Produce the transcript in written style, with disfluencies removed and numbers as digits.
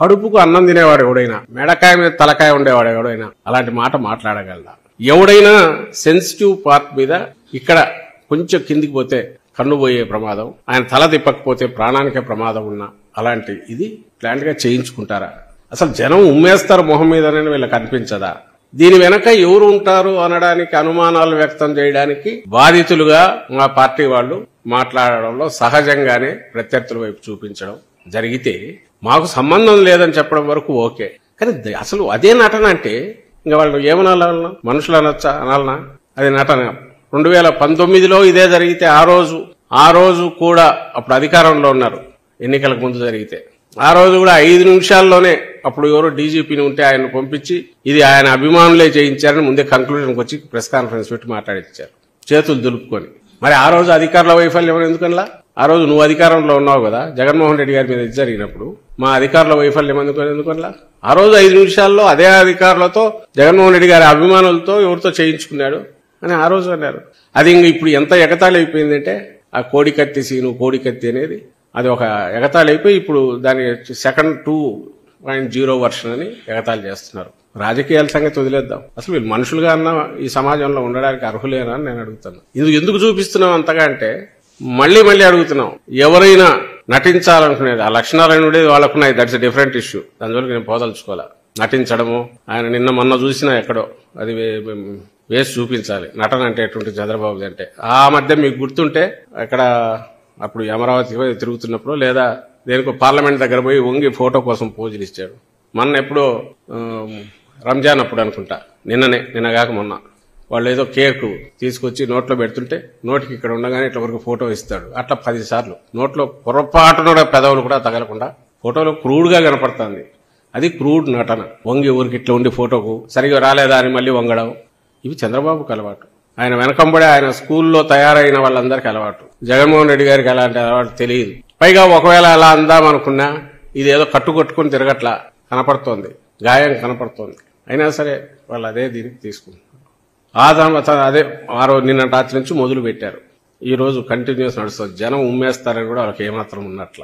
కడుపుకు అన్నం తినేవాడు ఎవడైనా, మెడకాయ మీద తలకాయ ఉండేవాడు ఎవడైనా అలాంటి మాట మాట్లాడగలరా? ఎవడైనా సెన్సిటివ్ పార్ట్ మీద ఇక్కడ కొంచెం కిందికి పోతే కన్ను పోయే ప్రమాదం, ఆయన తల తిప్పకపోతే ప్రాణానికే ప్రమాదం ఉన్న అలాంటి ఇది ప్లాంట్ గా చేయించుకుంటారా? అసలు జనం ఉమ్మేస్తారు మొహం మీదనే వీళ్ళకి అనిపించదా? దీని వెనక ఎవరు ఉంటారు అనడానికి, అనుమానాలు వ్యక్తం చేయడానికి బాధితులుగా మా పార్టీ వాళ్ళు మాట్లాడడంలో సహజంగానే ప్రత్యర్థుల వైపు చూపించడం జరిగితే మాకు సంబంధం లేదని చెప్పడం వరకు ఓకే. కానీ అసలు అదే నటన అంటే ఇంకా వాళ్ళు ఏమనాలన్నా, మనుషులు అనొచ్చా, అనాలనా? అది నటన. 2019లో ఇదే జరిగితే ఆ రోజు కూడా అప్పుడు అధికారంలో ఉన్నారు, ఎన్నికలకు ముందు జరిగితే ఆ రోజు కూడా 5 నిమిషాల్లోనే అప్పుడు ఎవరో డీజీపీని ఉంటే ఆయన పంపించి ఇది ఆయన అభిమానులే చేయించారని ముందే కంక్లూజన్కి వచ్చి ప్రెస్ కాన్ఫరెన్స్ పెట్టి మాట్లాడించారు చేతులు దులుపుకొని. మరి ఆ రోజు అధికారుల వైఫల్యం ఎందుకనలా? ఆ రోజు నువ్వు అధికారంలో ఉన్నావు కదా, జగన్మోహన్ రెడ్డి గారి మీద ఇది జరిగినప్పుడు మా అధికారుల వైఫల్యం ఎందుకనలా? ఆ రోజు 5 నిమిషాల్లో అదే అధికారులతో, జగన్మోహన్ రెడ్డి గారి అభిమానులతో ఎవరితో చేయించుకున్నాడు అని ఆ రోజు అన్నారు. అది ఇంక ఇప్పుడు ఎంత ఎగతాళి అయిపోయిందంటే ఆ కోడికత్తి సీను, కోడికత్తి అనేది అది ఒక ఎగతాళి అయిపోయి ఇప్పుడు దాని సెకండ్ 2.0 వర్షన్ అని ఎగతాళి చేస్తున్నారు. రాజకీయాల సంగతి వదిలేద్దాం, అసలు వీళ్ళు మనుషులుగా అన్నా ఈ సమాజంలో ఉండడానికి అర్హులేనా అని నేను అడుగుతాను. ఎందుకు చూపిస్తున్నాం అంతగా అంటే మళ్లీ అడుగుతున్నాం, ఎవరైనా నటించాలనుకునేది ఆ లక్షణాలు ఉండేది వాళ్ళకున్నాయి, దట్స్ ఎ డిఫరెంట్ ఇష్యూ, దానివల్ల నేను పోదలుచుకోవాలా. నటించడము, ఆయన నిన్న మొన్న చూసినా ఎక్కడో అది వేసి చూపించాలి నటన అంటే ఎటువంటి చంద్రబాబు అంటే. ఆ మధ్య మీకు గుర్తుంటే అక్కడ అప్పుడు అమరావతి తిరుగుతున్నప్పుడు లేదా దేనికో పార్లమెంట్ దగ్గర పోయి వంగి ఫోటో కోసం పోజులు ఇచ్చాడు. మొన్న ఎప్పుడో రంజాన్ అప్పుడు అనుకుంటా, నిన్నగాక మొన్న వాళ్ళు ఏదో కేక్ తీసుకొచ్చి నోట్లో పెడుతుంటే నోటికి ఇక్కడ ఉండగానే ఇట్లా వరకు ఫోటో ఇస్తాడు. అట్లా 10 సార్లు నోట్లో పొరపాటున పెదవులు కూడా తగలకుండా ఫోటోలో క్రూడ్ గా కనపడుతుంది. అది క్రూడ్ నటన. వంగి ఊరికి ఇట్లా ఉండి ఫోటోకు సరిగా రాలేదా అని మళ్ళీ వంగడం, ఇవి చంద్రబాబుకు అలవాటు. ఆయన వెనకంబడే ఆయన స్కూల్లో తయారైన వాళ్ళందరికీ అలవాటు. జగన్మోహన్ రెడ్డి గారికి అలాంటి అలవాటు తెలియదు. పైగా ఒకవేళ అలా అందామనుకున్నా ఇదేదో కట్టుకొట్టుకుని తిరగట్లా కనపడుతోంది, గాయం కనపడుతోంది. అయినా సరే వాళ్ళు అదే దీనికి తీసుకుంటున్నారు. అదే ఆ రోజు నిన్న రాత్రి నుంచి మొదలు పెట్టారు, ఈ రోజు కంటిన్యూస్ నడుస్తుంది. జనం ఉమ్మేస్తారని కూడా వాళ్ళకి ఏమాత్రం ఉన్నట్ల.